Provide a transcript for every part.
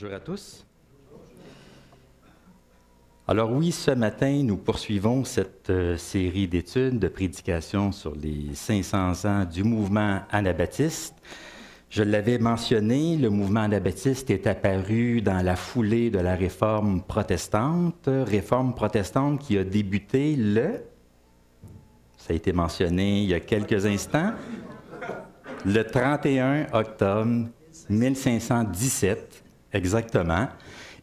Bonjour à tous. Alors oui, ce matin, nous poursuivons cette série d'études, de prédications sur les 500 ans du mouvement anabaptiste. Je l'avais mentionné, le mouvement anabaptiste est apparu dans la foulée de la réforme protestante qui a débuté ça a été mentionné il y a quelques instants, le 31 octobre 1517, exactement,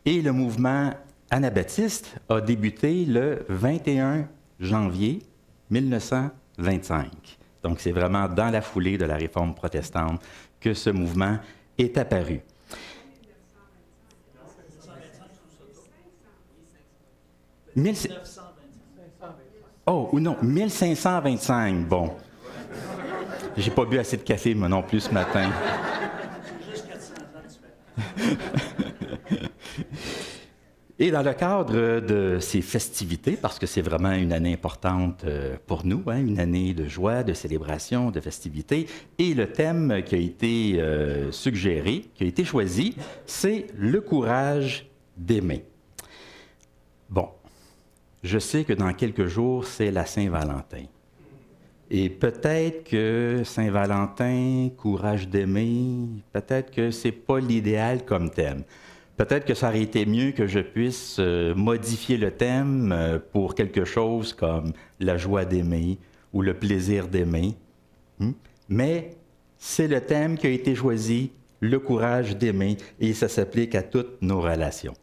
et le mouvement anabaptiste a débuté le 21 janvier 1925. Donc, c'est vraiment dans la foulée de la réforme protestante que ce mouvement est apparu. Oh, ou non, 1525, bon. J'ai pas bu assez de café, moi non plus, ce matin. Et dans le cadre de ces festivités, parce que c'est vraiment une année importante pour nous, une année de joie, de célébration, de festivités, et le thème qui a été suggéré, qui a été choisi, c'est le courage d'aimer. Bon, je sais que dans quelques jours, c'est la Saint-Valentin. Et peut-être que Saint-Valentin, courage d'aimer, peut-être que ce n'est pas l'idéal comme thème. Peut-être que ça aurait été mieux que je puisse modifier le thème pour quelque chose comme la joie d'aimer ou le plaisir d'aimer. Mais c'est le thème qui a été choisi, le courage d'aimer, et ça s'applique à toutes nos relations.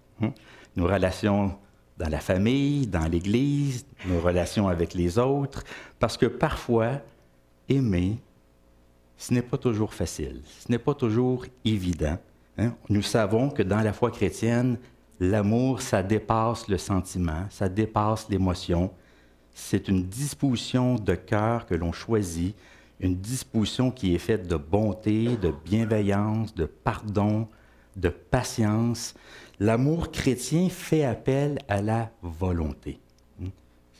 Nos relations dans la famille, dans l'Église, nos relations avec les autres, parce que parfois, aimer, ce n'est pas toujours facile, ce n'est pas toujours évident. Nous savons que dans la foi chrétienne, l'amour, ça dépasse le sentiment, ça dépasse l'émotion. C'est une disposition de cœur que l'on choisit, une disposition qui est faite de bonté, de bienveillance, de pardon, de patience. L'amour chrétien fait appel à la volonté.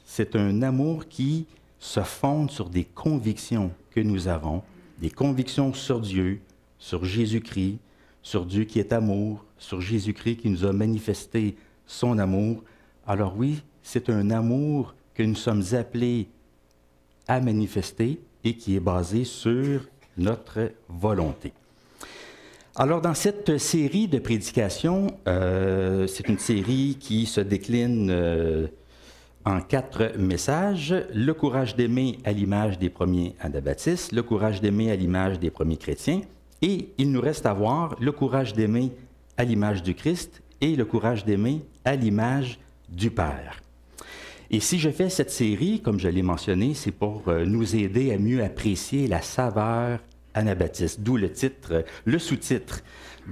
C'est un amour qui se fonde sur des convictions que nous avons, des convictions sur Dieu, sur Jésus-Christ, sur Dieu qui est amour, sur Jésus-Christ qui nous a manifesté son amour. Alors oui, c'est un amour que nous sommes appelés à manifester et qui est basé sur notre volonté. Alors, dans cette série de prédications, c'est une série qui se décline en 4 messages. Le courage d'aimer à l'image des premiers anabaptistes, le courage d'aimer à l'image des premiers chrétiens, et il nous reste à voir le courage d'aimer à l'image du Christ et le courage d'aimer à l'image du Père. Et si je fais cette série, comme je l'ai mentionné, c'est pour nous aider à mieux apprécier la saveur anabaptiste, d'où le sous-titre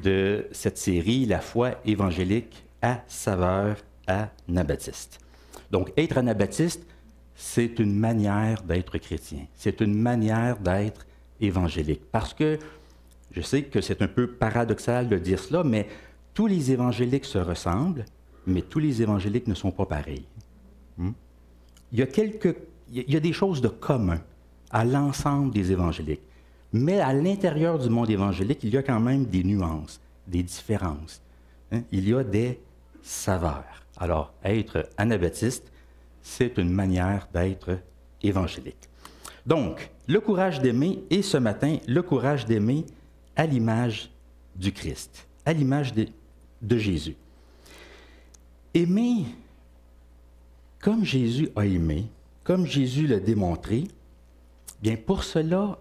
de cette série, La foi évangélique à saveur anabaptiste. Donc, être anabaptiste, c'est une manière d'être chrétien, c'est une manière d'être évangélique. Parce que, je sais que c'est un peu paradoxal de dire cela, mais tous les évangéliques se ressemblent, mais tous les évangéliques ne sont pas pareils. Il y a des choses de commun à l'ensemble des évangéliques. Mais à l'intérieur du monde évangélique, il y a quand même des nuances, des différences. Il y a des saveurs. Alors, être anabaptiste, c'est une manière d'être évangélique. Donc, le courage d'aimer, et ce matin, le courage d'aimer à l'image du Christ, à l'image de Jésus. Aimer comme Jésus a aimé, comme Jésus l'a démontré, bien pour cela,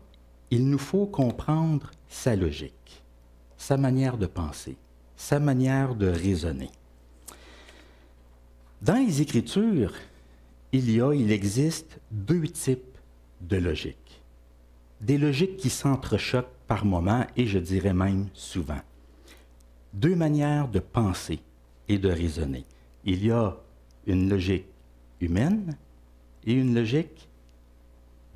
il nous faut comprendre sa logique, sa manière de penser, sa manière de raisonner. Dans les Écritures, il existe 2 types de logiques. Des logiques qui s'entrechoquent par moments et je dirais même souvent. 2 manières de penser et de raisonner. Il y a une logique humaine et une logique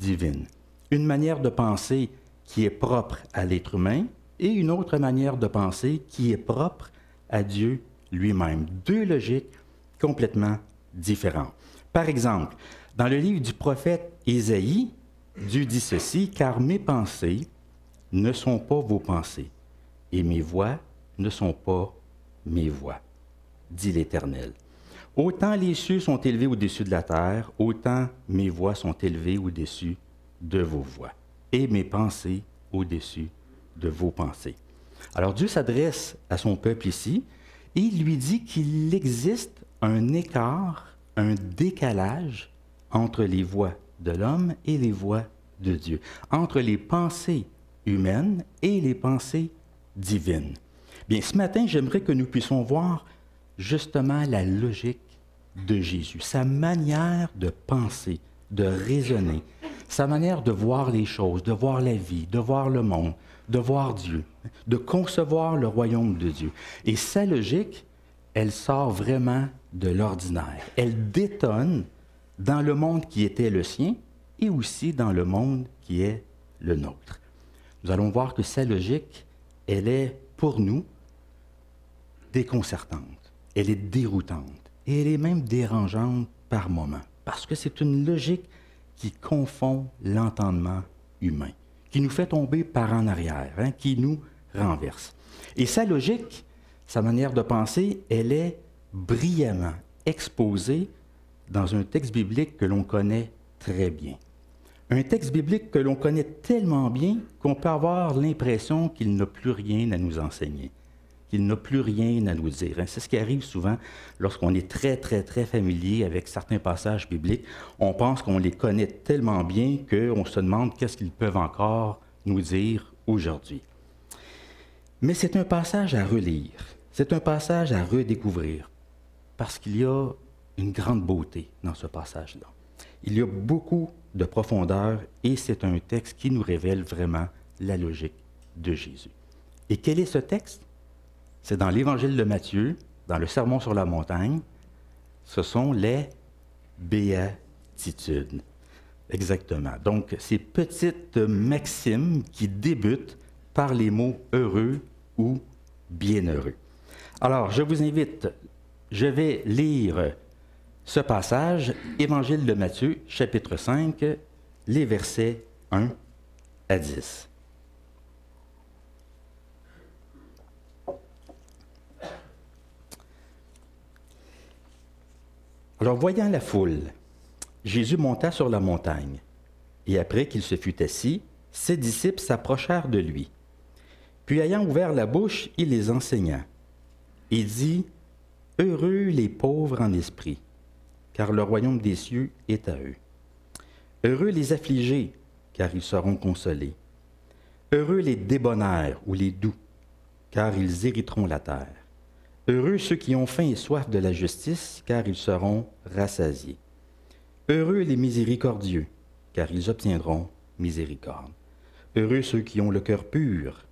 divine. Une manière de penser qui est propre à l'être humain et une autre manière de penser qui est propre à Dieu lui-même. 2 logiques complètement différentes. Par exemple, dans le livre du prophète Ésaïe, Dieu dit ceci, « Car mes pensées ne sont pas vos pensées, et mes voies ne sont pas mes voies, dit l'Éternel. Autant les cieux sont élevés au-dessus de la terre, autant mes voies sont élevées au-dessus de vos voies, et mes pensées au-dessus de vos pensées. Alors Dieu s'adresse à son peuple ici, et il lui dit qu'il existe un écart, un décalage entre les voies de l'homme et les voies de Dieu, entre les pensées humaines et les pensées divines. Bien, ce matin, j'aimerais que nous puissions voir justement la logique de Jésus, sa manière de penser, de raisonner, sa manière de voir les choses, de voir la vie, de voir le monde, de voir Dieu, de concevoir le royaume de Dieu. Et sa logique, elle sort vraiment de l'ordinaire. Elle détonne dans le monde qui était le sien et aussi dans le monde qui est le nôtre. Nous allons voir que sa logique, elle est pour nous déconcertante, elle est déroutante et elle est même dérangeante par moments parce que c'est une logique qui confond l'entendement humain, qui nous fait tomber par en arrière, qui nous renverse. Et sa logique, sa manière de penser, elle est brillamment exposée dans un texte biblique que l'on connaît très bien. Un texte biblique que l'on connaît tellement bien qu'on peut avoir l'impression qu'il n'a plus rien à nous enseigner, qu'il n'a plus rien à nous dire. C'est ce qui arrive souvent lorsqu'on est très, très, très familier avec certains passages bibliques. On pense qu'on les connaît tellement bien qu'on se demande qu'est-ce qu'ils peuvent encore nous dire aujourd'hui. Mais c'est un passage à relire, c'est un passage à redécouvrir, parce qu'il y a une grande beauté dans ce passage-là. Il y a beaucoup de profondeur et c'est un texte qui nous révèle vraiment la logique de Jésus. Et quel est ce texte? C'est dans l'Évangile de Matthieu, dans le Sermon sur la montagne. Ce sont les béatitudes. Exactement. Donc, ces petites maximes qui débutent par les mots heureux ou bienheureux. Alors, je vous invite, je vais lire ce passage, Évangile de Matthieu, chapitre 5, les versets 1 à 10. Alors, voyant la foule, Jésus monta sur la montagne, et après qu'il se fut assis, ses disciples s'approchèrent de lui. Puis, ayant ouvert la bouche, il les enseigna. Il dit, « Heureux les pauvres en esprit, car le royaume des cieux est à eux. Heureux les affligés, car ils seront consolés. Heureux les débonnaires ou les doux, car ils hériteront la terre. Heureux ceux qui ont faim et soif de la justice, car ils seront rassasiés. Heureux les miséricordieux, car ils obtiendront miséricorde. Heureux ceux qui ont le cœur pur,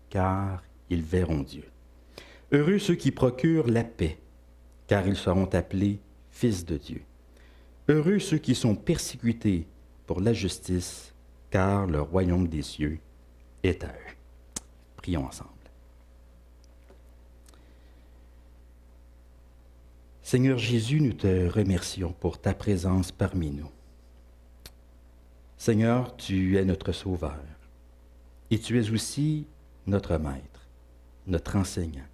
car ils verront Dieu. Heureux ceux qui procurent la paix, car ils seront appelés fils de Dieu. Heureux ceux qui sont persécutés pour la justice, car le royaume des cieux est à eux. Prions ensemble. Seigneur Jésus, nous te remercions pour ta présence parmi nous. Seigneur, tu es notre Sauveur et tu es aussi notre Maître, notre enseignant.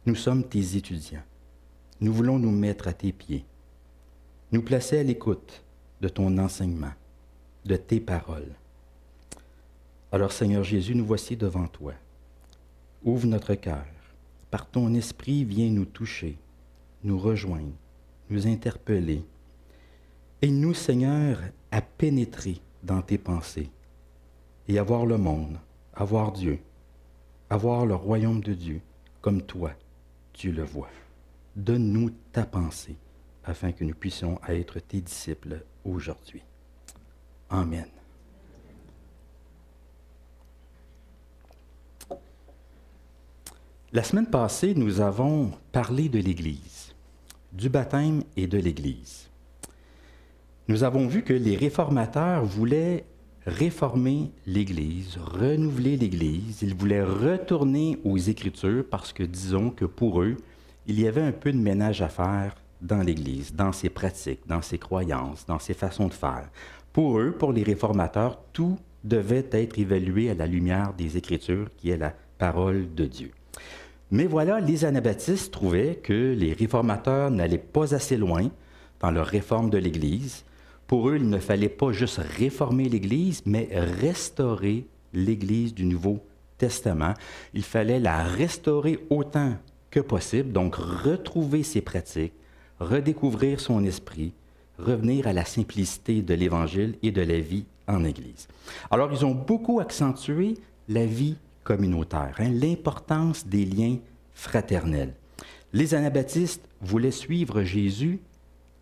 Nous sommes tes étudiants. Nous voulons nous mettre à tes pieds, nous placer à l'écoute de ton enseignement, de tes paroles. Alors Seigneur Jésus, nous voici devant toi. Ouvre notre cœur. Par ton esprit, viens nous toucher, nous rejoindre, nous interpeller. Aide-nous, Seigneur, à pénétrer dans tes pensées et à voir le monde, à voir Dieu, à voir le royaume de Dieu comme toi, tu le vois. Donne-nous ta pensée afin que nous puissions être tes disciples aujourd'hui. Amen. La semaine passée, nous avons parlé de l'Église, du baptême et de l'Église. Nous avons vu que les réformateurs voulaient réformer l'Église, renouveler l'Église. Ils voulaient retourner aux Écritures parce que, disons que pour eux, il y avait un peu de ménage à faire dans l'Église, dans ses pratiques, dans ses croyances, dans ses façons de faire. Pour eux, pour les réformateurs, tout devait être évalué à la lumière des Écritures, qui est la parole de Dieu. Mais voilà, les anabaptistes trouvaient que les réformateurs n'allaient pas assez loin dans leur réforme de l'Église. Pour eux, il ne fallait pas juste réformer l'Église, mais restaurer l'Église du Nouveau Testament. Il fallait la restaurer autant que possible, donc retrouver ses pratiques, redécouvrir son esprit, revenir à la simplicité de l'Évangile et de la vie en Église. Alors, ils ont beaucoup accentué la vie communautaire, l'importance des liens fraternels. Les anabaptistes voulaient suivre Jésus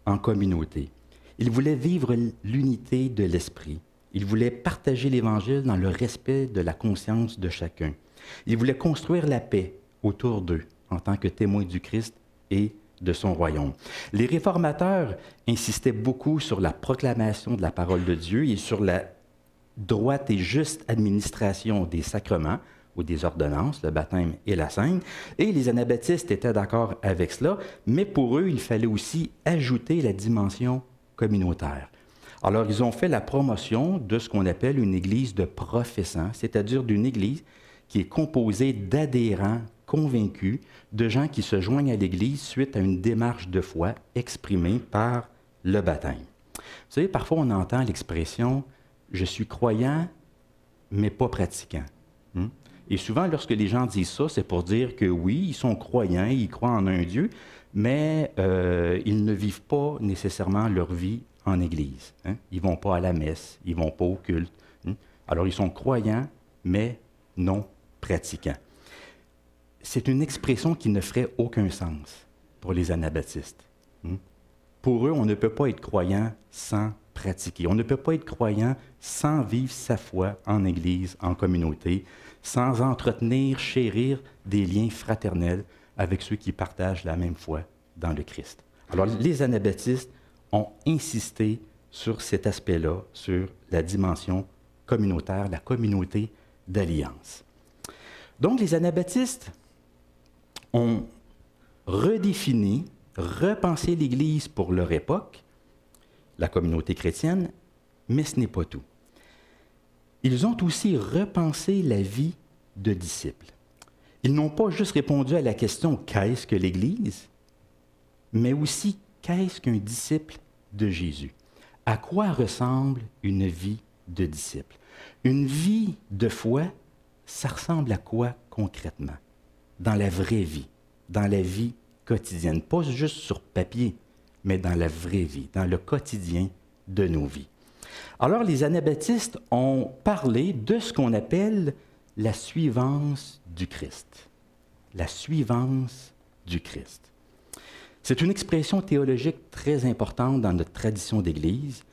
en communauté. Ils voulaient vivre l'unité de l'esprit. Ils voulaient partager l'Évangile dans le respect de la conscience de chacun. Ils voulaient construire la paix autour d'eux en tant que témoins du Christ et de son royaume. Les réformateurs insistaient beaucoup sur la proclamation de la parole de Dieu et sur la droite et juste administration des sacrements ou des ordonnances, le baptême et la Sainte. Et les anabaptistes étaient d'accord avec cela, mais pour eux, il fallait aussi ajouter la dimension communautaire. Alors, ils ont fait la promotion de ce qu'on appelle une église de professants, c'est-à-dire d'une église qui est composée d'adhérents convaincus, de gens qui se joignent à l'Église suite à une démarche de foi exprimée par le baptême. Vous savez, parfois on entend l'expression « je suis croyant, mais pas pratiquant ». Et souvent, lorsque les gens disent ça, c'est pour dire que oui, ils sont croyants, ils croient en un Dieu, mais ils ne vivent pas nécessairement leur vie en Église. Ils ne vont pas à la messe, ils ne vont pas au culte. Alors, ils sont croyants, mais non pratiquants. C'est une expression qui ne ferait aucun sens pour les anabaptistes. Pour eux, on ne peut pas être croyant sans pratiquer. On ne peut pas être croyant sans vivre sa foi en Église, en communauté, sans entretenir, chérir des liens fraternels avec ceux qui partagent la même foi dans le Christ. Alors, les anabaptistes ont insisté sur cet aspect-là, sur la dimension communautaire, la communauté d'alliance. Donc, les anabaptistes ont redéfini, repensé l'Église pour leur époque, la communauté chrétienne, mais ce n'est pas tout. Ils ont aussi repensé la vie de disciples. Ils n'ont pas juste répondu à la question « qu'est-ce que l'Église ?», mais aussi « qu'est-ce qu'un disciple de Jésus ?» À quoi ressemble une vie de disciple? Une vie de foi, ça ressemble à quoi concrètement? Dans la vraie vie, dans la vie quotidienne, pas juste sur papier, mais dans la vraie vie, dans le quotidien de nos vies. Alors, les anabaptistes ont parlé de ce qu'on appelle la suivance du Christ. La suivance du Christ. C'est une expression théologique très importante dans notre tradition d'Église.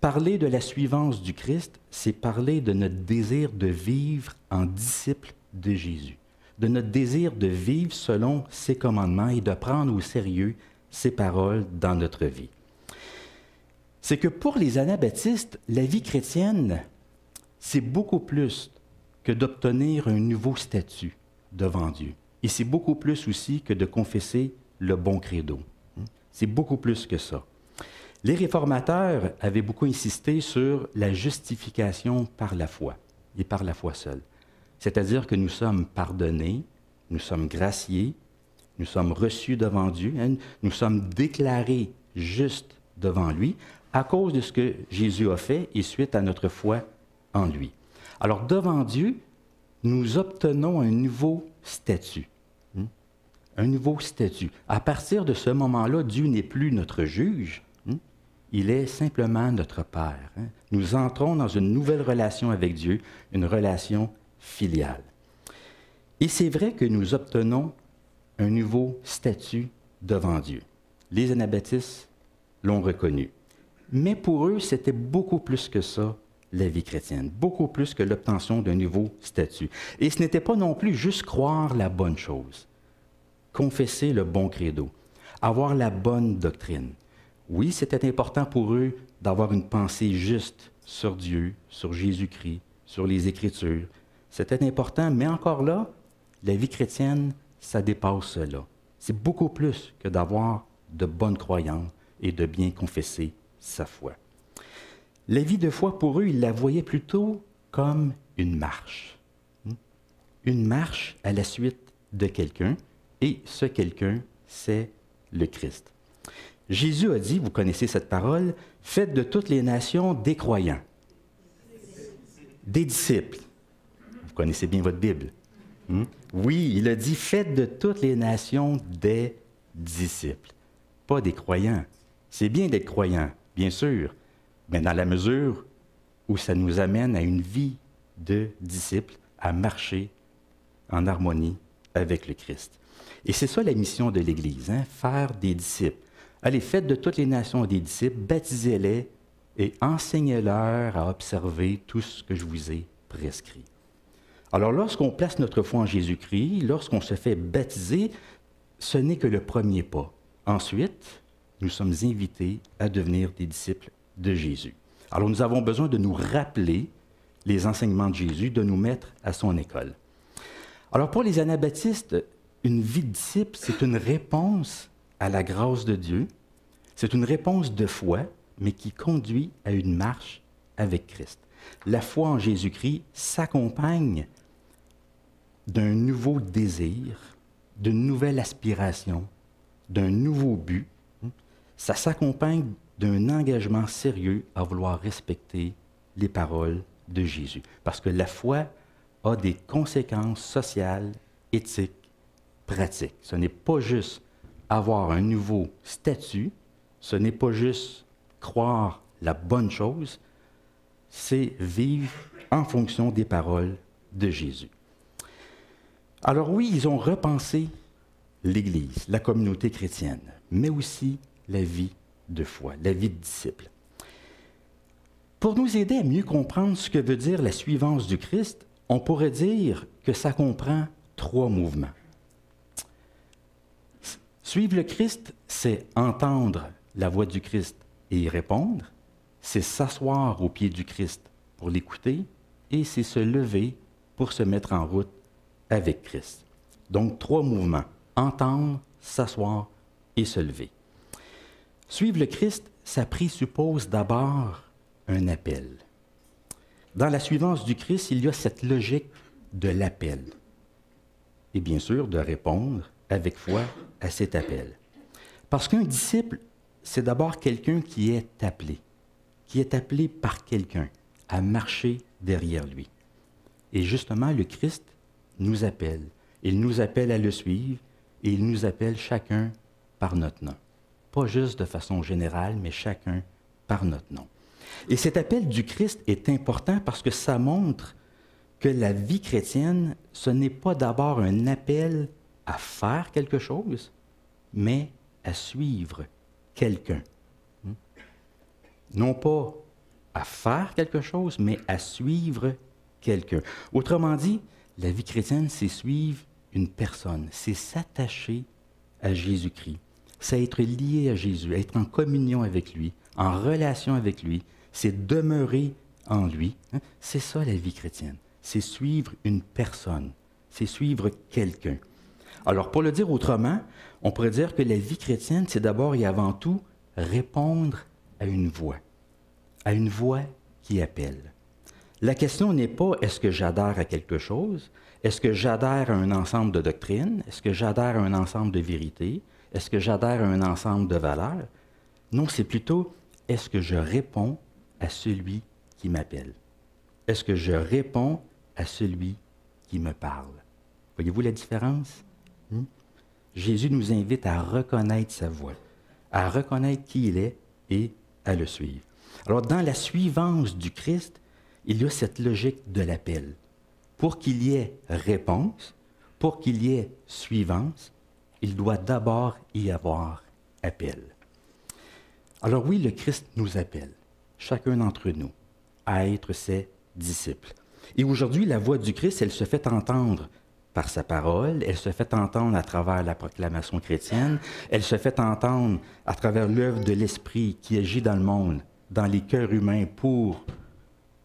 Parler de la suivance du Christ, c'est parler de notre désir de vivre en disciple de Jésus, de notre désir de vivre selon ses commandements et de prendre au sérieux ses paroles dans notre vie. C'est que pour les anabaptistes, la vie chrétienne, c'est beaucoup plus que d'obtenir un nouveau statut devant Dieu. Et c'est beaucoup plus aussi que de confesser le bon credo. C'est beaucoup plus que ça. Les réformateurs avaient beaucoup insisté sur la justification par la foi, et par la foi seule. C'est-à-dire que nous sommes pardonnés, nous sommes graciés, nous sommes reçus devant Dieu, nous sommes déclarés justes devant lui à cause de ce que Jésus a fait et suite à notre foi en lui. Alors, devant Dieu, nous obtenons un nouveau statut. Un nouveau statut. À partir de ce moment-là, Dieu n'est plus notre juge, il est simplement notre Père. Nous entrons dans une nouvelle relation avec Dieu, une relation filiale. Et c'est vrai que nous obtenons un nouveau statut devant Dieu. Les anabaptistes l'ont reconnu. Mais pour eux, c'était beaucoup plus que ça, la vie chrétienne, beaucoup plus que l'obtention d'un nouveau statut. Et ce n'était pas non plus juste croire la bonne chose, confesser le bon credo, avoir la bonne doctrine. Oui, c'était important pour eux d'avoir une pensée juste sur Dieu, sur Jésus-Christ, sur les Écritures. C'était important, mais encore là, la vie chrétienne, ça dépasse cela. C'est beaucoup plus que d'avoir de bonnes croyances et de bien confesser sa foi. La vie de foi, pour eux, ils la voyaient plutôt comme une marche. Une marche à la suite de quelqu'un, et ce quelqu'un, c'est le Christ. Jésus a dit, vous connaissez cette parole, « Faites de toutes les nations des croyants, des disciples. » Vous connaissez bien votre Bible. Oui, il a dit, « Faites de toutes les nations des disciples. » Pas des croyants. C'est bien d'être croyant, bien sûr, mais dans la mesure où ça nous amène à une vie de disciples, à marcher en harmonie avec le Christ. Et c'est ça la mission de l'Église, faire des disciples. Allez, faites de toutes les nations des disciples, baptisez-les et enseignez-leur à observer tout ce que je vous ai prescrit. Alors, lorsqu'on place notre foi en Jésus-Christ, lorsqu'on se fait baptiser, ce n'est que le premier pas. Ensuite, nous sommes invités à devenir des disciples de Jésus. Alors, nous avons besoin de nous rappeler les enseignements de Jésus, de nous mettre à son école. Alors, pour les anabaptistes, une vie de disciple, c'est une réponse à la grâce de Dieu. C'est une réponse de foi, mais qui conduit à une marche avec Christ. La foi en Jésus-Christ s'accompagne d'un nouveau désir, d'une nouvelle aspiration, d'un nouveau but. Ça s'accompagne d'un engagement sérieux à vouloir respecter les paroles de Jésus. Parce que la foi a des conséquences sociales, éthiques, pratiques. Ce n'est pas juste avoir un nouveau statut, ce n'est pas juste croire la bonne chose, c'est vivre en fonction des paroles de Jésus. Alors oui, ils ont repensé l'Église, la communauté chrétienne, mais aussi la vie de foi, la vie de disciple. Pour nous aider à mieux comprendre ce que veut dire la suivance du Christ, on pourrait dire que ça comprend 3 mouvements. Suivre le Christ, c'est entendre la voix du Christ et y répondre, c'est s'asseoir au pied du Christ pour l'écouter, et c'est se lever pour se mettre en route avec Christ. Donc 3 mouvements, entendre, s'asseoir et se lever. Suivre le Christ, ça présuppose d'abord un appel. Dans la suivance du Christ, il y a cette logique de l'appel. Et bien sûr, de répondre avec foi à cet appel. Parce qu'un disciple, c'est d'abord quelqu'un qui est appelé par quelqu'un à marcher derrière lui. Et justement, le Christ nous appelle. Il nous appelle à le suivre et il nous appelle chacun par notre nom. Pas juste de façon générale, mais chacun par notre nom. Et cet appel du Christ est important parce que ça montre que la vie chrétienne, ce n'est pas d'abord un appel à faire quelque chose, mais à suivre quelqu'un. Non pas à faire quelque chose, mais à suivre quelqu'un. Autrement dit, la vie chrétienne, c'est suivre une personne, c'est s'attacher à Jésus-Christ, c'est être lié à Jésus, être en communion avec lui, en relation avec lui, c'est demeurer en lui. C'est ça la vie chrétienne, c'est suivre une personne, c'est suivre quelqu'un. Alors, pour le dire autrement, on pourrait dire que la vie chrétienne, c'est d'abord et avant tout répondre à une voix qui appelle. La question n'est pas est-ce que j'adhère à quelque chose, est-ce que j'adhère à un ensemble de doctrines, est-ce que j'adhère à un ensemble de vérités, est-ce que j'adhère à un ensemble de valeurs. Non, c'est plutôt est-ce que je réponds à celui qui m'appelle? Est-ce que je réponds à celui qui me parle? Voyez-vous la différence? Jésus nous invite à reconnaître sa voix, à reconnaître qui il est et à le suivre. Alors, dans la suivance du Christ, il y a cette logique de l'appel. Pour qu'il y ait réponse, pour qu'il y ait suivance, il doit d'abord y avoir appel. Alors oui, le Christ nous appelle, chacun d'entre nous, à être ses disciples. Et aujourd'hui, la voix du Christ, elle se fait entendre par sa parole, elle se fait entendre à travers la proclamation chrétienne, elle se fait entendre à travers l'œuvre de l'Esprit qui agit dans le monde, dans les cœurs humains pour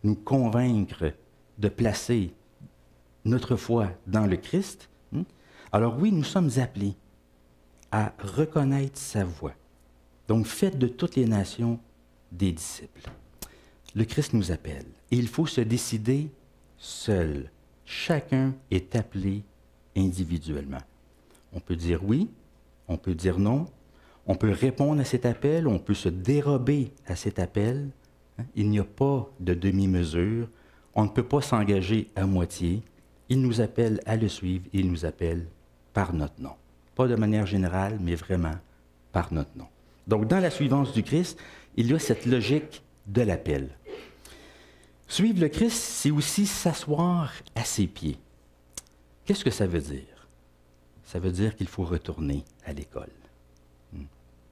nous convaincre de placer notre foi dans le Christ. Alors oui, nous sommes appelés à reconnaître sa voix. Donc, faites de toutes les nations des disciples. Le Christ nous appelle et il faut se décider seul. Chacun est appelé individuellement. On peut dire oui, on peut dire non, on peut répondre à cet appel, on peut se dérober à cet appel. Il n'y a pas de demi-mesure. On ne peut pas s'engager à moitié. Il nous appelle à le suivre et il nous appelle par notre nom. Pas de manière générale, mais vraiment par notre nom. Donc, dans la suivance du Christ, il y a cette logique de l'appel. Suivre le Christ, c'est aussi s'asseoir à ses pieds. Qu'est-ce que ça veut dire? Ça veut dire qu'il faut retourner à l'école.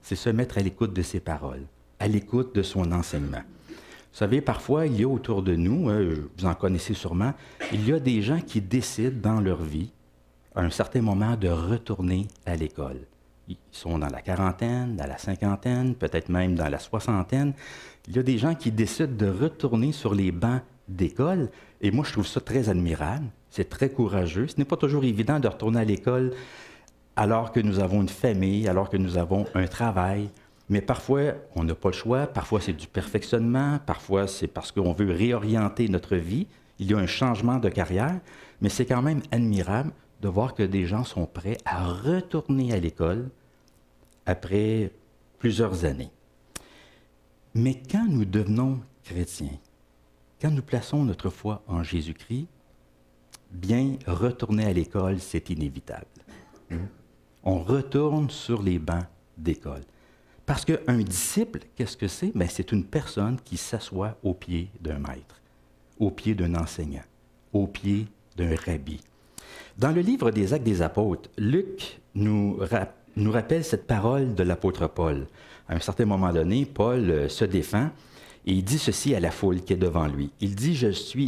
C'est se mettre à l'écoute de ses paroles, à l'écoute de son enseignement. Vous savez, parfois, il y a autour de nous, vous en connaissez sûrement, il y a des gens qui décident dans leur vie, à un certain moment, de retourner à l'école. Ils sont dans la quarantaine, dans la cinquantaine, peut-être même dans la soixantaine. Il y a des gens qui décident de retourner sur les bancs d'école, et moi, je trouve ça très admirable, c'est très courageux. Ce n'est pas toujours évident de retourner à l'école alors que nous avons une famille, alors que nous avons un travail. Mais parfois, on n'a pas le choix. Parfois, c'est du perfectionnement. Parfois, c'est parce qu'on veut réorienter notre vie. Il y a un changement de carrière. Mais c'est quand même admirable de voir que des gens sont prêts à retourner à l'école après plusieurs années. Mais quand nous devenons chrétiens, quand nous plaçons notre foi en Jésus-Christ, bien, retourner à l'école, c'est inévitable. On retourne sur les bancs d'école. Parce qu'un disciple, qu'est-ce que c'est? Bien, c'est une personne qui s'assoit au pied d'un maître, au pied d'un enseignant, au pied d'un rabbi. Dans le livre des Actes des Apôtres, Luc nous rappelle cette parole de l'apôtre Paul. À un certain moment donné, Paul se défend et il dit ceci à la foule qui est devant lui. Il dit,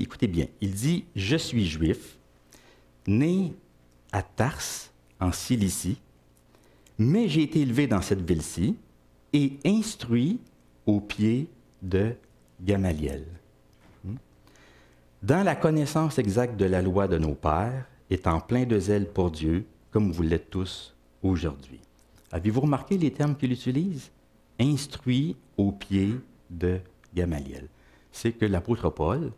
écoutez bien, il dit, « Je suis juif, né à Tarse, en Cilicie, mais j'ai été élevé dans cette ville-ci, et instruit au pied de Gamaliel. Dans la connaissance exacte de la loi de nos pères, étant plein de zèle pour Dieu, comme vous l'êtes tous aujourd'hui. » Avez-vous remarqué les termes qu'il utilise? Instruit au pied de Gamaliel. C'est que l'apôtre Paul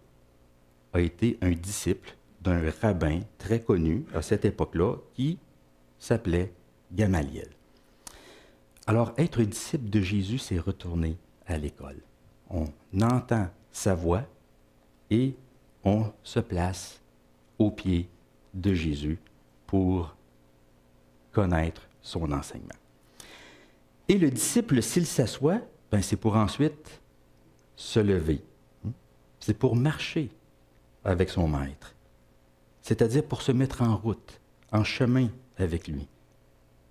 a été un disciple d'un rabbin très connu à cette époque-là qui s'appelait Gamaliel. Alors, être disciple de Jésus, c'est retourner à l'école. On entend sa voix et on se place au pied de Jésus pour connaître son enseignement. Et le disciple, s'il s'assoit, ben c'est pour ensuite se lever. C'est pour marcher avec son maître. C'est-à-dire pour se mettre en route, en chemin avec lui,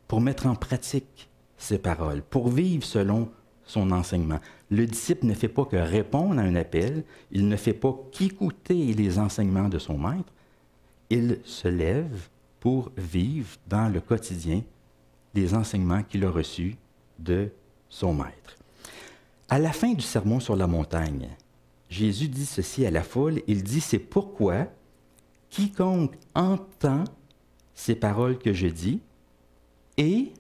pour mettre en pratique ses paroles, pour vivre selon son enseignement. Le disciple ne fait pas que répondre à un appel, il ne fait pas qu'écouter les enseignements de son maître, il se lève pour vivre dans le quotidien les enseignements qu'il a reçus de son maître. À la fin du sermon sur la montagne, Jésus dit ceci à la foule, il dit, « C'est pourquoi quiconque entend ces paroles que je dis et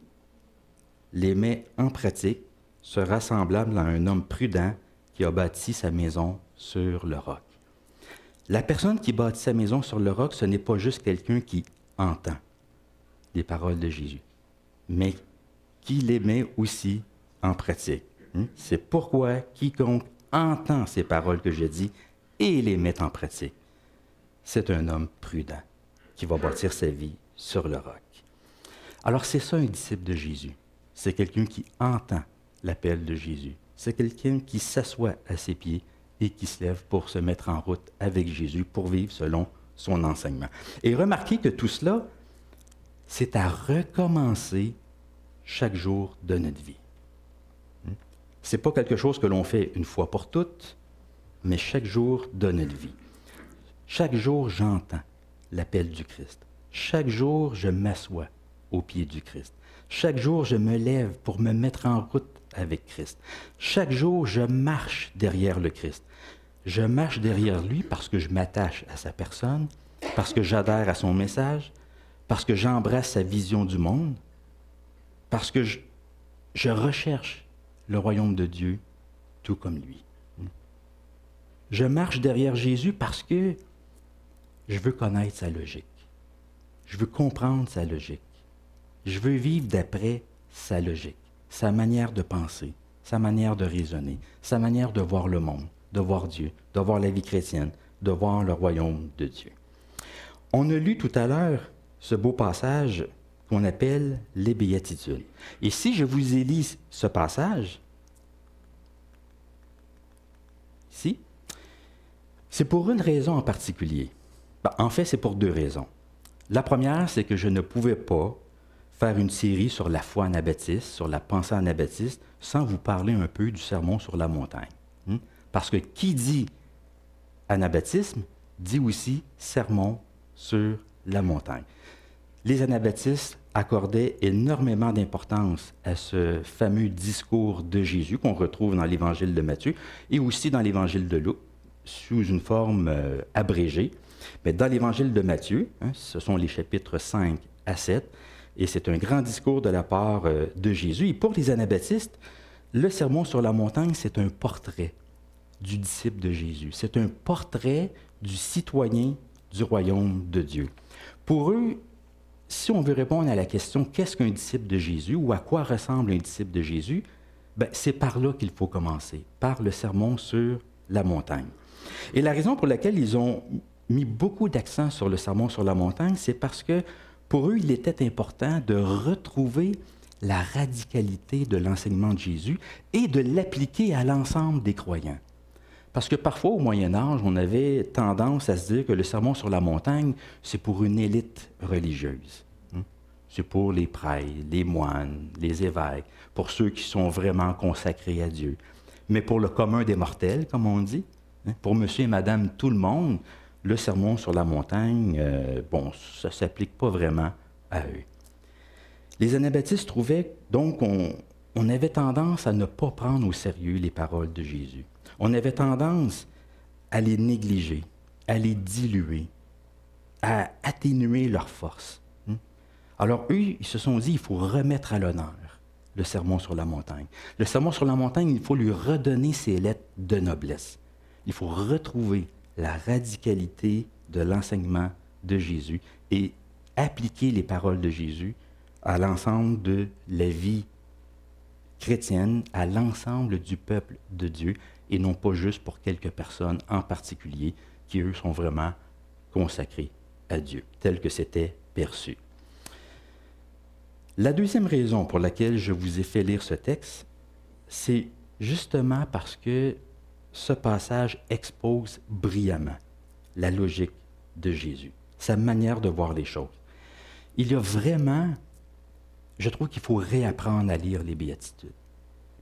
les met en pratique sera semblable à un homme prudent qui a bâti sa maison sur le roc. » La personne qui bâtit sa maison sur le roc, ce n'est pas juste quelqu'un qui entend les paroles de Jésus, mais qui les met aussi en pratique. C'est pourquoi quiconque entend ces paroles que je dis et les met en pratique, c'est un homme prudent qui va bâtir sa vie sur le roc. Alors c'est ça un disciple de Jésus. C'est quelqu'un qui entend l'appel de Jésus. C'est quelqu'un qui s'assoit à ses pieds et qui se lève pour se mettre en route avec Jésus, pour vivre selon son enseignement. Et remarquez que tout cela, c'est à recommencer chaque jour de notre vie. Ce n'est pas quelque chose que l'on fait une fois pour toutes, mais chaque jour de notre vie. Chaque jour, j'entends l'appel du Christ. Chaque jour, je m'assois au pied du Christ. Chaque jour, je me lève pour me mettre en route avec Christ. Chaque jour, je marche derrière le Christ. Je marche derrière lui parce que je m'attache à sa personne, parce que j'adhère à son message, parce que j'embrasse sa vision du monde, parce que je recherche le royaume de Dieu tout comme lui. Je marche derrière Jésus parce que je veux connaître sa logique. Je veux comprendre sa logique. Je veux vivre d'après sa logique, sa manière de penser, sa manière de raisonner, sa manière de voir le monde, de voir Dieu, de voir la vie chrétienne, de voir le royaume de Dieu. On a lu tout à l'heure ce beau passage qu'on appelle les béatitudes. Et si je vous ai lu ce passage, ici, c'est pour une raison en particulier. En fait, c'est pour deux raisons. La première, c'est que je ne pouvais pas faire une série sur la foi anabaptiste, sur la pensée anabaptiste, sans vous parler un peu du sermon sur la montagne. Parce que qui dit anabaptisme, dit aussi sermon sur la montagne. Les anabaptistes accordaient énormément d'importance à ce fameux discours de Jésus qu'on retrouve dans l'Évangile de Matthieu et aussi dans l'Évangile de Luc, sous une forme abrégée. Mais dans l'Évangile de Matthieu, ce sont les chapitres 5 à 7, et c'est un grand discours de la part de Jésus. Et pour les anabaptistes, le sermon sur la montagne, c'est un portrait du disciple de Jésus. C'est un portrait du citoyen du royaume de Dieu. Pour eux, si on veut répondre à la question « Qu'est-ce qu'un disciple de Jésus » ou « À quoi ressemble un disciple de Jésus », c'est par là qu'il faut commencer, par le sermon sur la montagne. Et la raison pour laquelle ils ont mis beaucoup d'accent sur le sermon sur la montagne, c'est parce que pour eux, il était important de retrouver la radicalité de l'enseignement de Jésus et de l'appliquer à l'ensemble des croyants. Parce que parfois, au Moyen Âge, on avait tendance à se dire que le sermon sur la montagne, c'est pour une élite religieuse. C'est pour les prêtres, les moines, les évêques, pour ceux qui sont vraiment consacrés à Dieu. Mais pour le commun des mortels, comme on dit, pour monsieur et madame tout le monde, le sermon sur la montagne, ça ne s'applique pas vraiment à eux. Les anabaptistes trouvaient donc qu'on avait tendance à ne pas prendre au sérieux les paroles de Jésus. On avait tendance à les négliger, à les diluer, à atténuer leur force. Alors eux, ils se sont dit, il faut remettre à l'honneur le sermon sur la montagne. Le sermon sur la montagne, il faut lui redonner ses lettres de noblesse. Il faut retrouver la radicalité de l'enseignement de Jésus et appliquer les paroles de Jésus à l'ensemble de la vie chrétienne, à l'ensemble du peuple de Dieu, et non pas juste pour quelques personnes en particulier qui, eux, sont vraiment consacrés à Dieu, tel que c'était perçu. La deuxième raison pour laquelle je vous ai fait lire ce texte, c'est justement parce que ce passage expose brillamment la logique de Jésus, sa manière de voir les choses. Il y a vraiment, je trouve qu'il faut réapprendre à lire les béatitudes,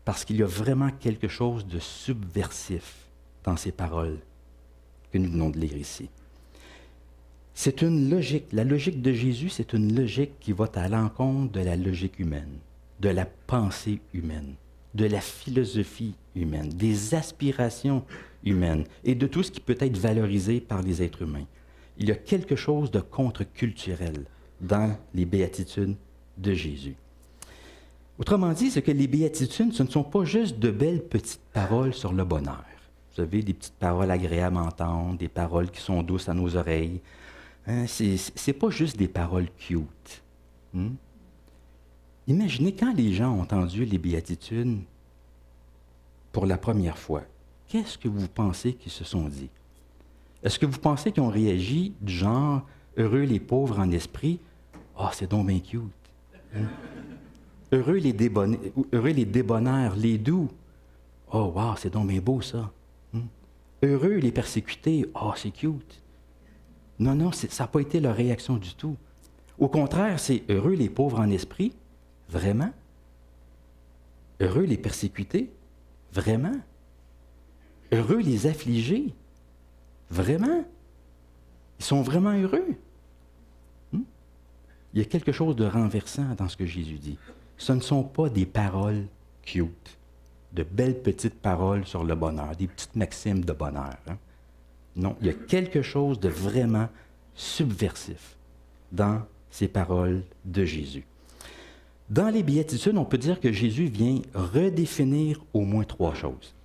parce qu'il y a vraiment quelque chose de subversif dans ces paroles que nous venons de lire ici. C'est une logique, la logique de Jésus, c'est une logique qui va à l'encontre de la logique humaine, de la pensée humaine, de la philosophie humaine, des aspirations humaines et de tout ce qui peut être valorisé par les êtres humains. Il y a quelque chose de contre-culturel dans les béatitudes de Jésus. Autrement dit, c'est que les béatitudes, ce ne sont pas juste de belles petites paroles sur le bonheur. Vous avez des petites paroles agréables à entendre, des paroles qui sont douces à nos oreilles. C'est pas juste des paroles cute. Imaginez quand les gens ont entendu les béatitudes pour la première fois. Qu'est-ce que vous pensez qu'ils se sont dit? Est-ce que vous pensez qu'ils ont réagi du genre « Heureux les pauvres en esprit »? « Ah, c'est donc bien cute. Heureux les débonnaires, les doux. Oh, wow, c'est donc bien beau ça. Heureux les persécutés. Oh, c'est cute. » Non, non, ça n'a pas été leur réaction du tout. Au contraire, c'est heureux les pauvres en esprit. Vraiment? Heureux les persécutés? Vraiment? Heureux les affligés? Vraiment? Ils sont vraiment heureux? Il y a quelque chose de renversant dans ce que Jésus dit. Ce ne sont pas des paroles cute, de belles petites paroles sur le bonheur, des petites maximes de bonheur. Non, il y a quelque chose de vraiment subversif dans ces paroles de Jésus. Dans les béatitudes, on peut dire que Jésus vient redéfinir au moins trois choses.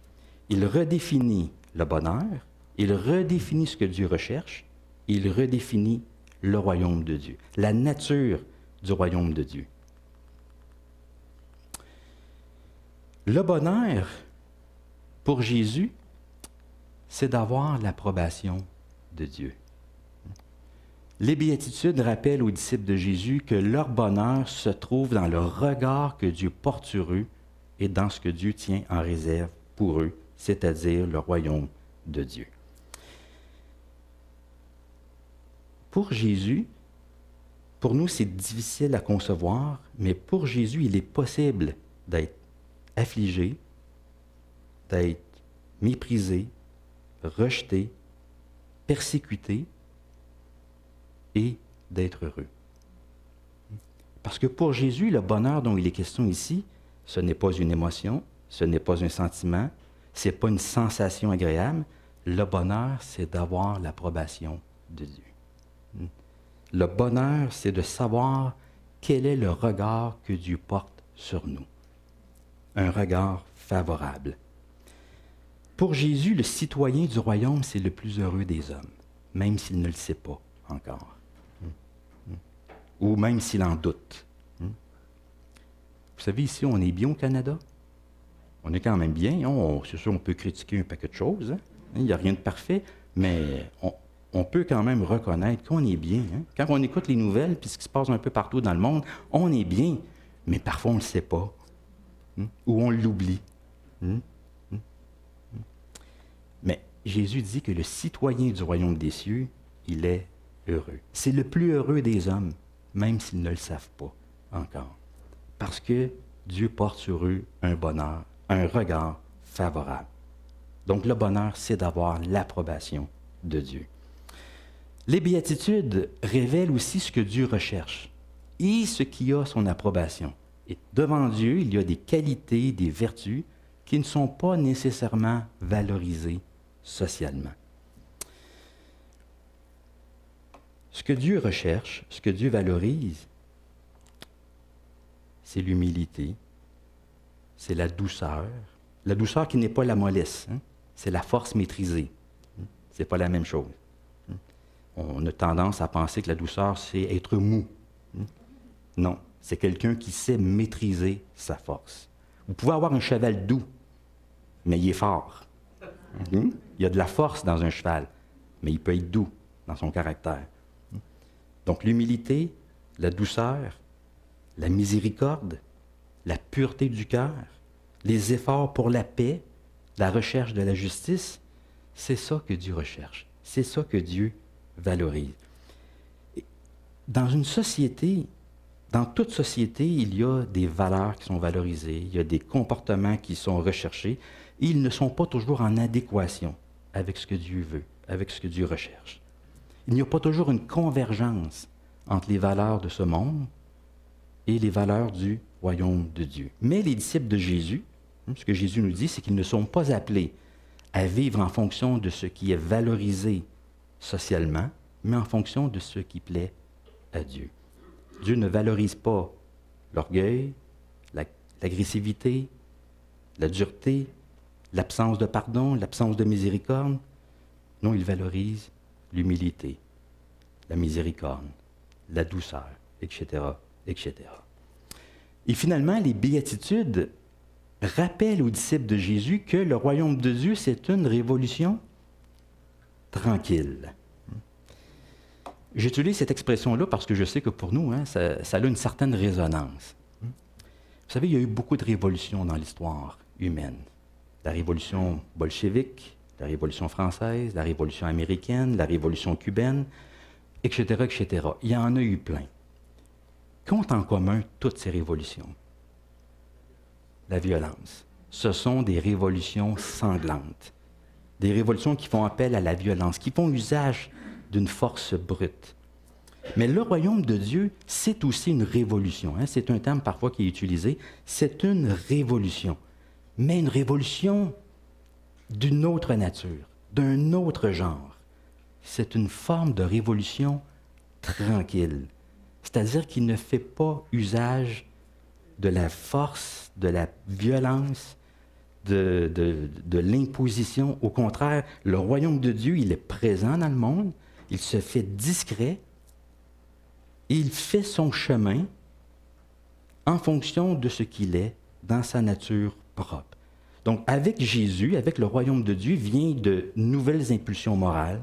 Il redéfinit le bonheur, il redéfinit ce que Dieu recherche, et il redéfinit le royaume de Dieu, la nature du royaume de Dieu. Le bonheur, pour Jésus, c'est d'avoir l'approbation de Dieu. Les béatitudes rappellent aux disciples de Jésus que leur bonheur se trouve dans le regard que Dieu porte sur eux et dans ce que Dieu tient en réserve pour eux, c'est-à-dire le royaume de Dieu. Pour Jésus, pour nous, c'est difficile à concevoir, mais pour Jésus, il est possible d'être affligé, d'être méprisé, rejeté, persécuté et d'être heureux. Parce que pour Jésus, le bonheur dont il est question ici, ce n'est pas une émotion, ce n'est pas un sentiment, ce n'est pas une sensation agréable. Le bonheur, c'est d'avoir l'approbation de Dieu. Le bonheur, c'est de savoir quel est le regard que Dieu porte sur nous. Un regard favorable. Pour Jésus, le citoyen du royaume, c'est le plus heureux des hommes, même s'il ne le sait pas encore. Ou même s'il en doute. Vous savez, ici, on est bien au Canada. On est quand même bien. C'est sûr, on peut critiquer un paquet de choses. Il n'y a rien de parfait, mais on peut quand même reconnaître qu'on est bien. Quand on écoute les nouvelles, puis ce qui se passe un peu partout dans le monde, on est bien, mais parfois on ne le sait pas. Ou on l'oublie. Mais Jésus dit que le citoyen du royaume des cieux, il est heureux. C'est le plus heureux des hommes, même s'ils ne le savent pas encore. Parce que Dieu porte sur eux un bonheur, un regard favorable. Donc le bonheur, c'est d'avoir l'approbation de Dieu. Les béatitudes révèlent aussi ce que Dieu recherche et ce qui a son approbation. Et devant Dieu, il y a des qualités, des vertus qui ne sont pas nécessairement valorisées socialement. Ce que Dieu recherche, ce que Dieu valorise, c'est l'humilité, c'est la douceur qui n'est pas la mollesse, c'est la force maîtrisée. Ce n'est pas la même chose. On a tendance à penser que la douceur, c'est être mou. Non, c'est quelqu'un qui sait maîtriser sa force. Vous pouvez avoir un cheval doux, mais il est fort. Il y a de la force dans un cheval, mais il peut être doux dans son caractère. Donc l'humilité, la douceur, la miséricorde, la pureté du cœur, les efforts pour la paix, la recherche de la justice, c'est ça que Dieu recherche. C'est ça que Dieu valorise. Dans une société, dans toute société, il y a des valeurs qui sont valorisées, il y a des comportements qui sont recherchés, et ils ne sont pas toujours en adéquation avec ce que Dieu veut, avec ce que Dieu recherche. Il n'y a pas toujours une convergence entre les valeurs de ce monde et les valeurs du royaume de Dieu. Mais les disciples de Jésus, ce que Jésus nous dit, c'est qu'ils ne sont pas appelés à vivre en fonction de ce qui est valorisé socialement, mais en fonction de ce qui plaît à Dieu. Dieu ne valorise pas l'orgueil, l'agressivité, la dureté, l'absence de pardon, l'absence de miséricorde. Non, il valorise l'humilité, la miséricorde, la douceur, etc., etc. Et finalement, les béatitudes rappellent aux disciples de Jésus que le royaume de Dieu, c'est une révolution tranquille. J'utilise cette expression-là parce que je sais que pour nous, ça a une certaine résonance. Vous savez, il y a eu beaucoup de révolutions dans l'histoire humaine. La révolution bolchevique, la révolution française, la révolution américaine, la révolution cubaine, etc., etc. Il y en a eu plein. Qu'ont en commun toutes ces révolutions? La violence. Ce sont des révolutions sanglantes. Des révolutions qui font appel à la violence, qui font usage d'une force brute. Mais le royaume de Dieu, c'est aussi une révolution. C'est un terme parfois qui est utilisé. C'est une révolution. Mais une révolution d'une autre nature, d'un autre genre. C'est une forme de révolution tranquille. C'est-à-dire qu'il ne fait pas usage de la force, de la violence, de l'imposition. Au contraire, le royaume de Dieu, il est présent dans le monde, il se fait discret, et il fait son chemin en fonction de ce qu'il est dans sa nature propre. Donc, avec Jésus, avec le royaume de Dieu, vient de nouvelles impulsions morales,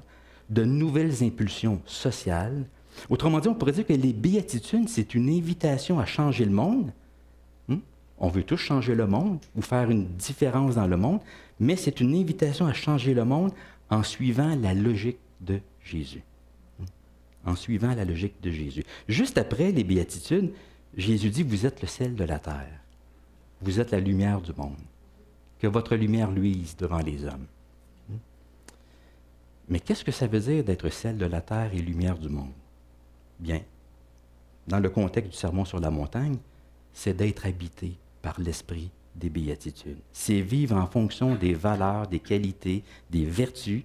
de nouvelles impulsions sociales. Autrement dit, on pourrait dire que les béatitudes, c'est une invitation à changer le monde. On veut tous changer le monde ou faire une différence dans le monde, mais c'est une invitation à changer le monde en suivant la logique de Jésus. En suivant la logique de Jésus. Juste après les béatitudes, Jésus dit, vous êtes le sel de la terre. Vous êtes la lumière du monde. Que votre lumière luise devant les hommes. Mais qu'est-ce que ça veut dire d'être sel de la terre et lumière du monde? Bien, dans le contexte du Sermon sur la montagne, c'est d'être habité par l'esprit des béatitudes. C'est vivre en fonction des valeurs, des qualités, des vertus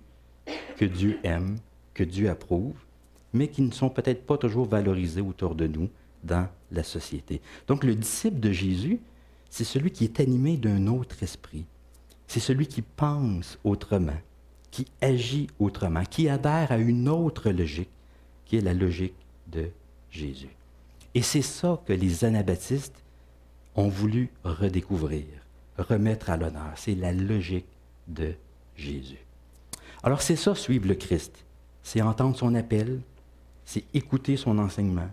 que Dieu aime, que Dieu approuve, mais qui ne sont peut-être pas toujours valorisées autour de nous dans la société. Donc le disciple de Jésus, c'est celui qui est animé d'un autre esprit. C'est celui qui pense autrement, qui agit autrement, qui adhère à une autre logique, qui est la logique de Jésus. Et c'est ça que les anabaptistes ont voulu redécouvrir, remettre à l'honneur. C'est la logique de Jésus. Alors c'est ça, suivre le Christ. C'est entendre son appel, c'est écouter son enseignement,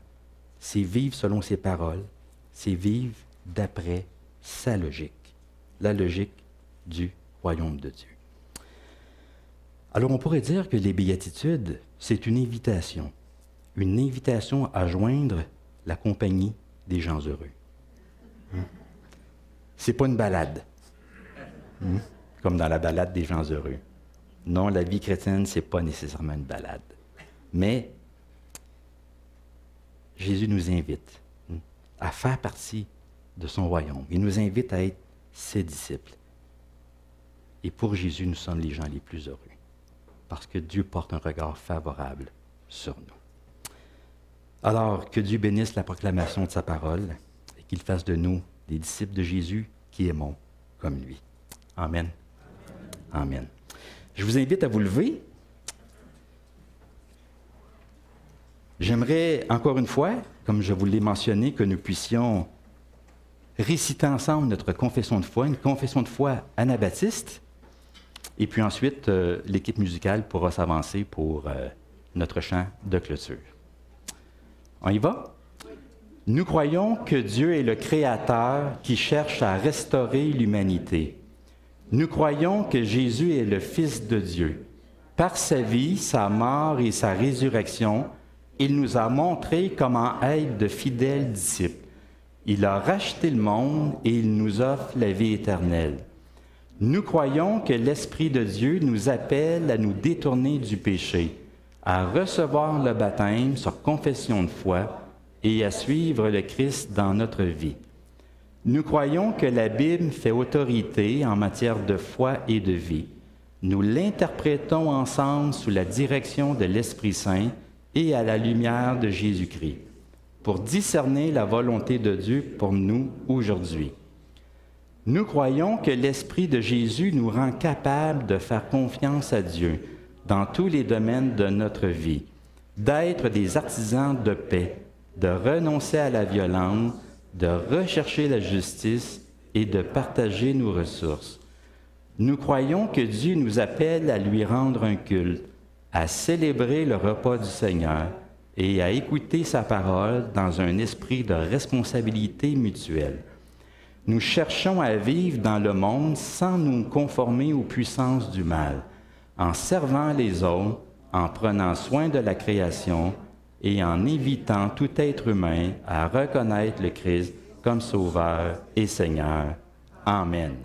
c'est vivre selon ses paroles, c'est vivre d'après sa logique, la logique du royaume de Dieu. Alors on pourrait dire que les béatitudes, c'est une invitation à joindre la compagnie des gens heureux. C'est pas une balade, comme dans la balade des gens heureux. Non, la vie chrétienne, c'est pas nécessairement une balade. Mais Jésus nous invite à faire partie de son royaume. Il nous invite à être ses disciples. Et pour Jésus, nous sommes les gens les plus heureux, parce que Dieu porte un regard favorable sur nous. Alors, que Dieu bénisse la proclamation de sa parole et qu'il fasse de nous des disciples de Jésus qui aimons comme lui. Amen. Amen. Je vous invite à vous lever. J'aimerais, encore une fois, comme je vous l'ai mentionné, que nous puissions réciter ensemble notre confession de foi, une confession de foi anabaptiste. Et puis ensuite, l'équipe musicale pourra s'avancer pour notre chant de clôture. On y va? Nous croyons que Dieu est le Créateur qui cherche à restaurer l'humanité. Nous croyons que Jésus est le Fils de Dieu. Par sa vie, sa mort et sa résurrection, il nous a montré comment être de fidèles disciples. Il a racheté le monde et il nous offre la vie éternelle. Nous croyons que l'Esprit de Dieu nous appelle à nous détourner du péché, à recevoir le baptême sur confession de foi et à suivre le Christ dans notre vie. Nous croyons que la Bible fait autorité en matière de foi et de vie. Nous l'interprétons ensemble sous la direction de l'Esprit Saint et à la lumière de Jésus-Christ, pour discerner la volonté de Dieu pour nous aujourd'hui. Nous croyons que l'Esprit de Jésus nous rend capables de faire confiance à Dieu dans tous les domaines de notre vie, d'être des artisans de paix, de renoncer à la violence, de rechercher la justice et de partager nos ressources. Nous croyons que Dieu nous appelle à lui rendre un culte, à célébrer le repas du Seigneur et à écouter sa parole dans un esprit de responsabilité mutuelle. Nous cherchons à vivre dans le monde sans nous conformer aux puissances du mal, en servant les autres, en prenant soin de la création et en invitant tout être humain à reconnaître le Christ comme Sauveur et Seigneur. Amen.